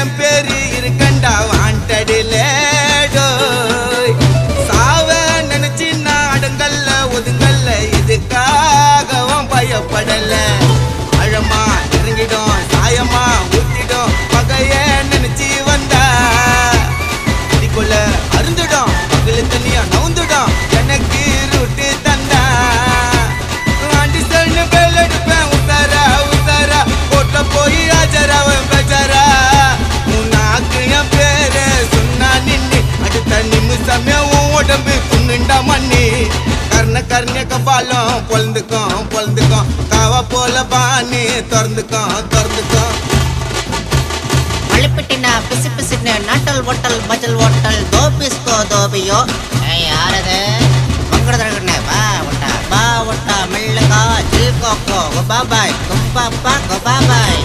என் பேரு இருக்கண்டா வாண்டடில சாவ நினைச்சு நான் அடங்கல்ல ஒதுங்கல்ல இதுக்காகவும் பயப்படல அழமா இறங்கிடும் சாயமா ஊத்திடும் பகைய நினைச்சு வந்தா இதுக்குள்ள அருந்துடும் பகல தனியா நவுந்துடும் எனக்கு ரூட்டு தந்தா ஆண்டி சொல்லு பேல் எடுப்பேன் உத்தாரா உத்தாரா கோட்ல போய் ஆஜராவன் பஜாரா உன்னாக்கு என் பேரு சொன்னா நின்னு அடுத்த நிமிஷமே உன் உடம்பு துண்ணுண்டா மண்ணி கர்ண கபாலம் பொழுந்துக்கும் காவா போல பாணி திறந்துக்கும் மழிப்பிட்டினா பிசு பிசுன்னு நாட்டல் ஓட்டல் மஜல் ஓட்டல் தோபிஸ்கோ தோபியோ யாரது பங்கடதரகண்ணே வா ஒட்டா மெல்லுகா ஜில் கோக்கோ பாபாய் குப்பாப்பா பாபாய்